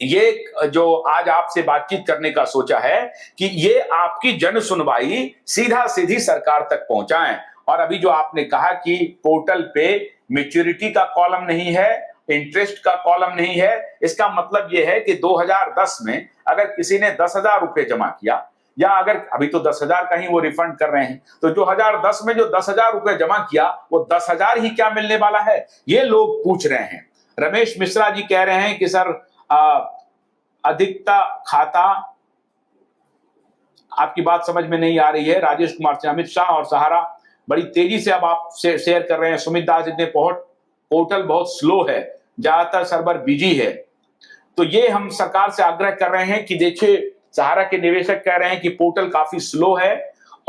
ये जो आज आपसे बातचीत करने का सोचा है कि ये आपकी जन सुनवाई सीधा सीधी सरकार तक पहुंचाएं। और अभी जो आपने कहा कि पोर्टल पे मैच्योरिटी का कॉलम नहीं है, इंटरेस्ट का कॉलम नहीं है, इसका मतलब यह है कि 2010 में अगर किसी ने 10,000 रुपए जमा किया, या अगर अभी तो 10,000 का ही वो रिफंड कर रहे हैं, तो 2010 में जो 10,000 रुपए जमा किया वो 10,000 ही क्या मिलने वाला है, ये लोग पूछ रहे हैं। रमेश मिश्रा जी कह रहे हैं कि सर अधिकता खाता, आपकी बात समझ में नहीं आ रही है। राजेश कुमार से अमित शाह और सहारा बड़ी तेजी से अब आप शेयर कर रहे हैं। सुमित दास इतने पोर्टल बहुत स्लो है, ज्यादातर सर्वर बिजी है। तो ये हम सरकार से आग्रह कर रहे हैं कि देखिए, सहारा के निवेशक कह रहे हैं कि पोर्टल काफी स्लो है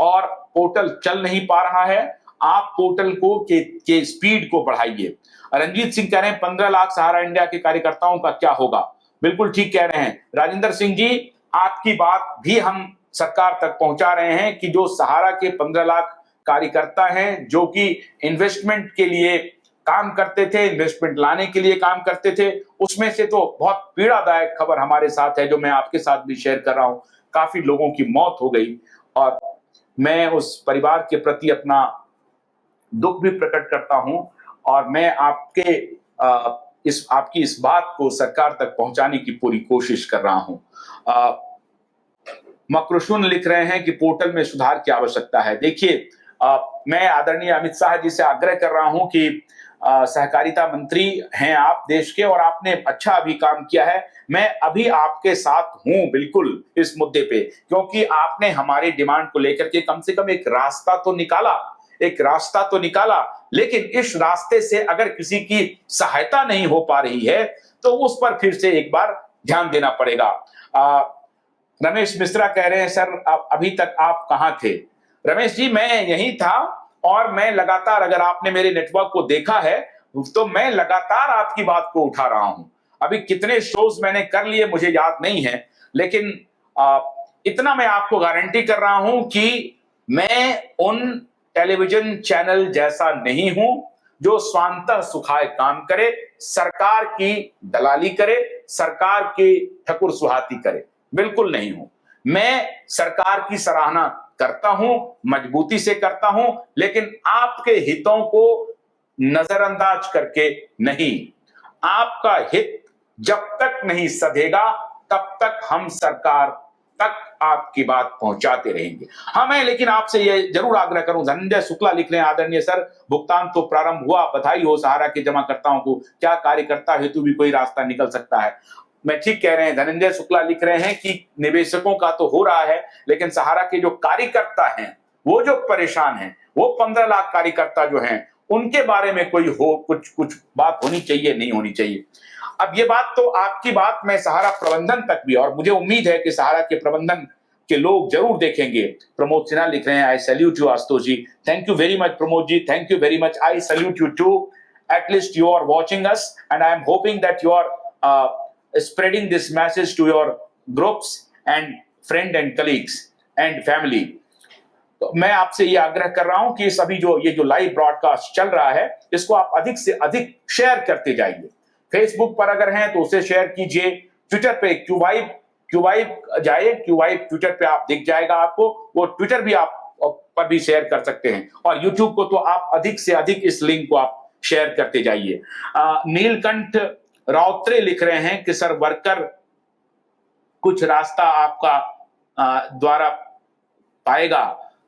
और पोर्टल चल नहीं पा रहा है, आप पोर्टल को के स्पीड को बढ़ाइए। रंजीत सिंह कह रहे हैं 15 लाख सहारा इंडिया के कार्यकर्ताओं का क्या होगा। बिल्कुल ठीक कह रहे हैं राजेंद्र सिंह जी, आपकी बात भी हम सरकार तक पहुंचा रहे हैं कि जो सहारा के 15 लाख कार्यकर्ता हैं जो कि इन्वेस्टमेंट के लिए काम करते थे, इन्वेस्टमेंट लाने के लिए काम करते थे, उसमें से तो बहुत पीड़ादायक खबर हमारे साथ है जो मैं आपके साथ भी शेयर कर रहा हूं। काफी लोगों की मौत हो गई और मैं उस परिवार के प्रति अपना दुख भी प्रकट करता हूं और मैं आपकी इस बात को सरकार तक पहुंचाने की पूरी कोशिश कर रहा हूं। मकरुशुन लिख रहे हैं कि पोर्टल में सुधार की आवश्यकता है। देखिए, मैं आदरणीय अमित शाह जी से आग्रह कर रहा हूं कि सहकारिता मंत्री हैं आप देश के और आपने अच्छा अभी काम किया है। मैं अभी आपके साथ हूं बिल्कुल इस मुद्दे पे, क्योंकि आपने हमारी डिमांड को लेकर के कम से कम एक रास्ता तो निकाला, लेकिन इस रास्ते से अगर किसी की सहायता नहीं हो पा रही है तो उस पर फिर से एक बार ध्यान देना पड़ेगा। रमेश मिश्रा कह रहे हैं सर अभी तक आप कहां थे। रमेश जी, मैं यहीं था और मैं लगातार, अगर आपने मेरे नेटवर्क को देखा है तो मैं लगातार आपकी बात को उठा रहा हूं। अभी कितने शोज मैंने कर लिए मुझे याद नहीं है, लेकिन इतना मैं आपको गारंटी कर रहा हूं कि मैं उन टेलीविजन चैनल जैसा नहीं हूं जो स्वांतः सुखाए काम करे, सरकार की दलाली करे, सरकार की ठकुर सुहाती करे, बिल्कुल नहीं हूं। मैं सरकार की सराहना करता हूं, मजबूती से करता हूं, लेकिन आपके हितों को नजरअंदाज करके नहीं। आपका हित जब तक नहीं सधेगा तब तक हम सरकार तक आपकी बात पहुंचाते रहेंगे। हाँ, मैं लेकिन आपसे यह जरूर आग्रह करूं। धनंजय शुक्ला लिख रहे हैं, आदरणीय सर भुगतान तो प्रारंभ हुआ, बधाई हो सहारा के जमाकर्ताओं को, क्या कार्यकर्ता हेतु भी कोई रास्ता निकल सकता है। मैं ठीक कह रहे हैं, धनंजय शुक्ला लिख रहे हैं कि निवेशकों का तो हो रहा है, लेकिन सहारा के जो कार्यकर्ता हैं वो जो परेशान हैं, वो 15 लाख कार्यकर्ता जो हैं, उनके बारे में कोई कुछ बात होनी चाहिए, नहीं होनी चाहिए। अब ये बात तो आपकी बात मैं सहारा प्रबंधन तक भी, और मुझे उम्मीद है कि सहारा के प्रबंधन के लोग जरूर देखेंगे। प्रमोद सिन्हा लिख रहे हैं, I salute you Ashutosh ji. Thank you very much Pramod ji, thank you very much. I salute you too, at least you are watching us and I am hoping that you are spreading this message to your groups and friend and colleagues and family। तो मैं आपसे ये आग्रह कर रहा हूं कि सभी ये जो लाइव ब्रॉडकास्ट चल रहा है इसको आप अधिक से अधिक शेयर करते जाइए। फेसबुक पर अगर हैं तो उसे शेयर कीजिए, ट्विटर पे क्यूवाइब जाए, क्यूवाइब ट्विटर पे आप दिख जाएगा आपको, वो ट्विटर भी आप पर भी शेयर कर सकते हैं, और यूट्यूब को तो आप अधिक से अधिक इस लिंक को आप शेयर करते जाइए। नीलकंठ राउत्रे लिख रहे हैं कि सर वर्कर कुछ रास्ता आपका द्वारा पाएगा।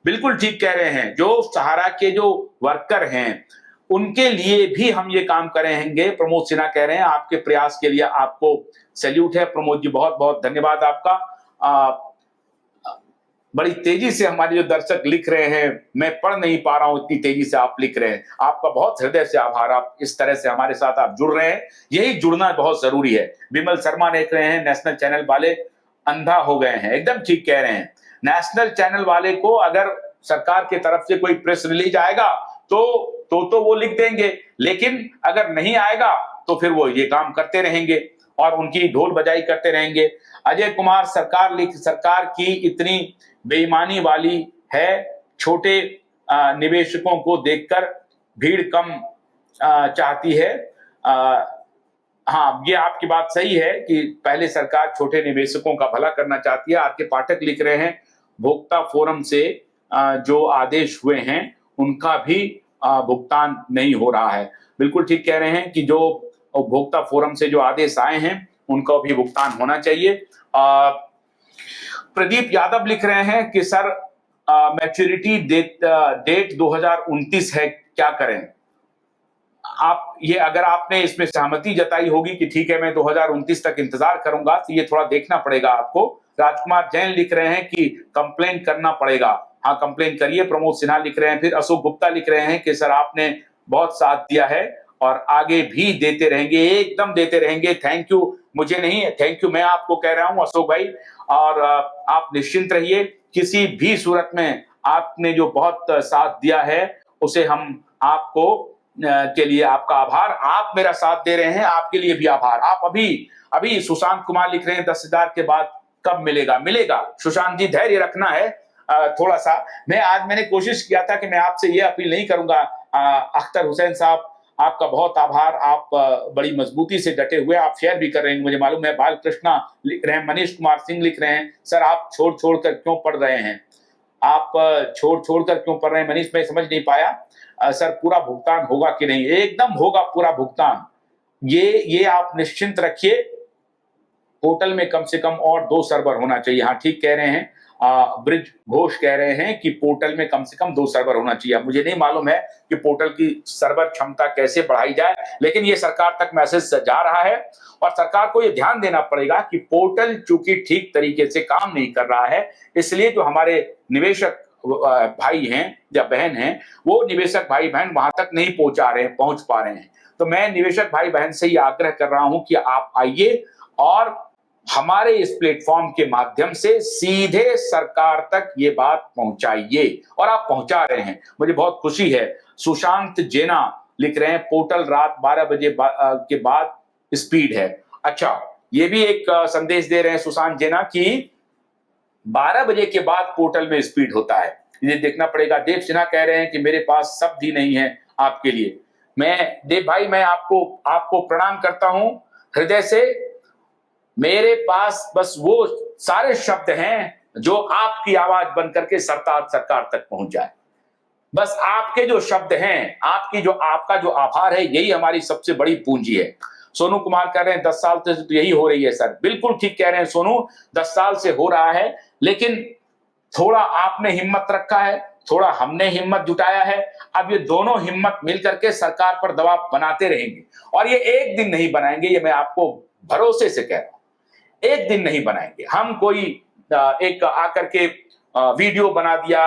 बिल्कुल ठीक कह रहे हैं, जो सहारा के जो वर्कर हैं उनके लिए भी हम ये काम करेंगे। प्रमोद सिन्हा कह रहे हैं आपके प्रयास के लिए आपको सैल्यूट है। प्रमोद जी बहुत बहुत धन्यवाद आपका। बड़ी तेजी से हमारे जो दर्शक लिख रहे हैं, मैं पढ़ नहीं पा रहा हूं, इतनी तेजी से आप लिख रहे हैं, आपका बहुत हृदय से आभार। आप इस तरह से हमारे साथ आप जुड़ रहे हैं, यही जुड़ना बहुत जरूरी है। विमल शर्मा लिख रहे हैं, नेशनल चैनल वाले अंधा हो गए हैं। एकदम ठीक कह रहे हैं, नेशनल चैनल वाले को अगर सरकार की तरफ से कोई प्रेस रिलीज आएगा तो वो लिख देंगे, लेकिन अगर नहीं आएगा तो फिर वो ये काम करते रहेंगे और उनकी ढोल बजाई करते रहेंगे। अजय कुमार सरकार की इतनी बेईमानी वाली है, छोटे निवेशकों को देखकर भीड़ कम चाहती है। हाँ, ये आपकी बात सही है कि पहले सरकार छोटे निवेशकों का भला करना चाहती है। आर के पाठक लिख रहे हैं, भोक्ता फोरम से जो आदेश हुए हैं उनका भी भुगतान नहीं हो रहा है। बिल्कुल ठीक कह रहे हैं कि जो उपभोक्ता फोरम से जो आदेश आए हैं उनका भी भुगतान होना चाहिए। प्रदीप यादव लिख रहे हैं कि सर मैच्योरिटी डेट 2029 है, क्या करें? आप ये अगर आपने इसमें सहमति जताई होगी कि ठीक है मैं 2029 तक इंतजार करूंगा, तो ये थोड़ा देखना पड़ेगा आपको। राजकुमार जैन लिख रहे हैं कि कंप्लेन करना पड़ेगा। हाँ, कंप्लेन करिए। प्रमोद सिन्हा लिख रहे हैं, फिर अशोक गुप्ता लिख रहे हैं कि सर आपने बहुत साथ दिया है और आगे भी देते रहेंगे, एकदम देते रहेंगे। थैंक यू, मुझे नहीं थैंक यू, मैं आपको कह रहा हूं अशोक भाई। और आप निश्चिंत रहिए, किसी भी सूरत में आपने जो बहुत साथ दिया है उसे हम आपको के लिए आपका आभार। आप मेरा साथ दे रहे हैं, आपके लिए भी आभार। आप अभी अभी सुशांत कुमार लिख रहे हैं 10,000 के बाद कब मिलेगा? मिलेगा सुशांत जी, धैर्य रखना है थोड़ा सा। मैंने कोशिश किया था कि मैं आपसे ये अपील नहीं करूंगा। अख्तर हुसैन साहब, आपका बहुत आभार। आप बड़ी मजबूती से डटे हुए, आप शेयर भी कर रहे हैं, मुझे मालूम है। बालकृष्णा लिख रहे हैं, मनीष कुमार सिंह लिख रहे हैं, सर आप छोड़ छोड़ कर क्यों पढ़ रहे हैं? आप छोड़ छोड़ कर क्यों पढ़ रहे हैं मनीष? मैं समझ नहीं पाया। सर पूरा भुगतान होगा कि नहीं? एकदम होगा पूरा भुगतान। ये आप निश्चिंत रखिए। पोर्टल में कम से कम और 2 सर्वर होना चाहिए। हाँ, ठीक कह रहे हैं। ब्रिज घोष कह रहे हैं कि पोर्टल में कम से कम 2 सर्वर होना चाहिए। मुझे नहीं मालूम है कि पोर्टल की सर्वर क्षमता कैसे बढ़ाई जाए, लेकिन ये सरकार तक मैसेज जा रहा है और सरकार को ये ध्यान देना पड़ेगा कि पोर्टल चूंकि ठीक तरीके से काम नहीं कर रहा है, इसलिए जो हमारे निवेशक भाई हैं या बहन हैं, वो निवेशक भाई बहन वहां तक नहीं पहुंच पा रहे हैं। तो मैं निवेशक भाई बहन से ये आग्रह कर रहा हूं कि आप आइए और हमारे इस प्लेटफॉर्म के माध्यम से सीधे सरकार तक ये बात पहुंचाइए, और आप पहुंचा रहे हैं, मुझे बहुत खुशी है। सुशांत जेना लिख रहे हैं, पोर्टल रात 12 बजे के बाद स्पीड है। अच्छा, ये भी एक संदेश दे रहे हैं सुशांत जेना कि 12 बजे के बाद पोर्टल में स्पीड होता है, ये देखना पड़ेगा। देव सिन्हा कह रहे हैं कि मेरे पास शब्द ही नहीं है आपके लिए। मैं देव भाई, मैं आपको प्रणाम करता हूं हृदय से। मेरे पास बस वो सारे शब्द हैं जो आपकी आवाज बनकर के सरकार तक पहुंच जाए। बस आपके जो शब्द हैं, आपका जो आभार है, यही हमारी सबसे बड़ी पूंजी है। सोनू कुमार कह रहे हैं 10 साल से तो यही हो रही है सर। बिल्कुल ठीक कह रहे हैं सोनू, 10 साल से हो रहा है, लेकिन थोड़ा आपने हिम्मत रखा है, थोड़ा हमने हिम्मत जुटाया है। अब ये दोनों हिम्मत मिलकर के सरकार पर दबाव बनाते रहेंगे, और ये एक दिन नहीं बनाएंगे, ये मैं आपको भरोसे से कह रहा हूं। एक दिन नहीं बनाएंगे हम। कोई एक आकर के वीडियो बना दिया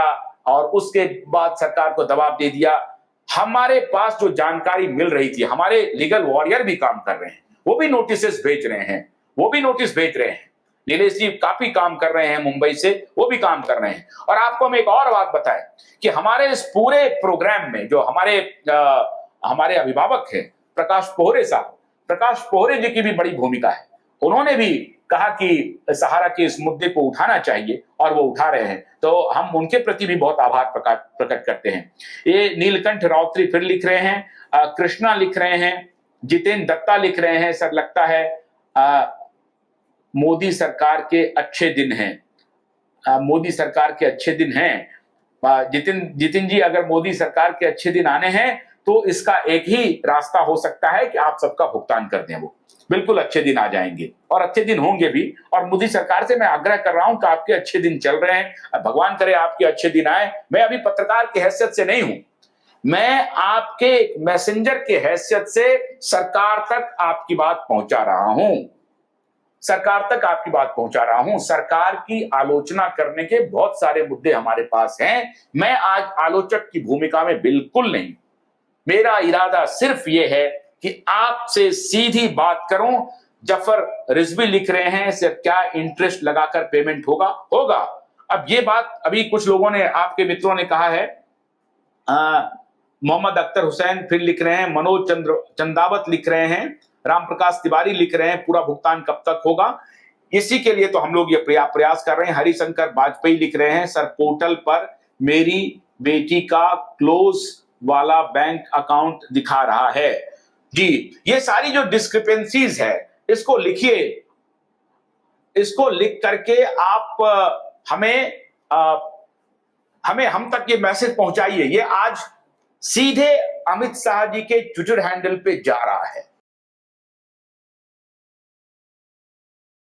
और उसके बाद सरकार को दबाव दे दिया। हमारे पास जो जानकारी मिल रही थी, हमारे लीगल वॉरियर भी काम कर रहे हैं, वो भी नोटिस भेज रहे हैं। नीलेश जी काफी काम कर रहे हैं मुंबई से, वो भी काम कर रहे हैं। और आपको हम एक और बात बताएं कि हमारे इस पूरे प्रोग्राम में जो हमारे अभिभावक हैं प्रकाश पोहरे साहब, प्रकाश पोहरे जी की भी बड़ी भूमिका है। उन्होंने भी कहा कि सहारा के इस मुद्दे को उठाना चाहिए, और वो उठा रहे हैं, तो हम उनके प्रति भी बहुत आभार प्रकट करते हैं। ये नीलकंठ राउतरी फिर लिख रहे हैं, कृष्णा लिख रहे हैं, जितेंद्र दत्ता लिख रहे हैं, सर लगता है मोदी सरकार के अच्छे दिन हैं। मोदी सरकार के अच्छे दिन हैं। जितिन जी, अगर मोदी सरकार के अच्छे दिन आने हैं तो इसका एक ही रास्ता हो सकता है कि आप सबका भुगतान कर दें। वो बिल्कुल अच्छे दिन आ जाएंगे, और अच्छे दिन होंगे भी। और मोदी सरकार से मैं आग्रह कर रहा हूं कि आपके अच्छे दिन चल रहे हैं, भगवान करे आपके अच्छे दिन आए। मैं अभी पत्रकार की हैसियत से नहीं हूं, मैं आपके मैसेंजर के हैसियत से सरकार तक आपकी बात पहुंचा रहा हूं। सरकार की आलोचना करने के बहुत सारे मुद्दे हमारे पास हैं। मैं आज आलोचक की भूमिका में बिल्कुल नहीं। मेरा इरादा सिर्फ ये है कि आपसे सीधी बात करूं। जफर रिजवी लिख रहे हैं, सर क्या इंटरेस्ट लगाकर पेमेंट होगा। अब ये बात अभी कुछ लोगों ने, आपके मित्रों ने कहा है। मोहम्मद अख्तर हुसैन फिर लिख रहे हैं, मनोज चंदावत लिख रहे हैं, रामप्रकाश तिवारी लिख रहे हैं पूरा भुगतान कब तक होगा। इसी के लिए तो हम लोग ये प्रयास कर रहे हैं। हरिशंकर वाजपेयी लिख रहे हैं, सर पोर्टल पर मेरी बेटी का क्लोज वाला बैंक अकाउंट दिखा रहा है। जी, ये सारी जो डिस्क्रिपेंसीज है, इसको लिखिए, इसको लिख करके आप हमें हम तक ये मैसेज पहुंचाइए। ये आज सीधे अमित शाह जी के ट्विटर हैंडल पे जा रहा है।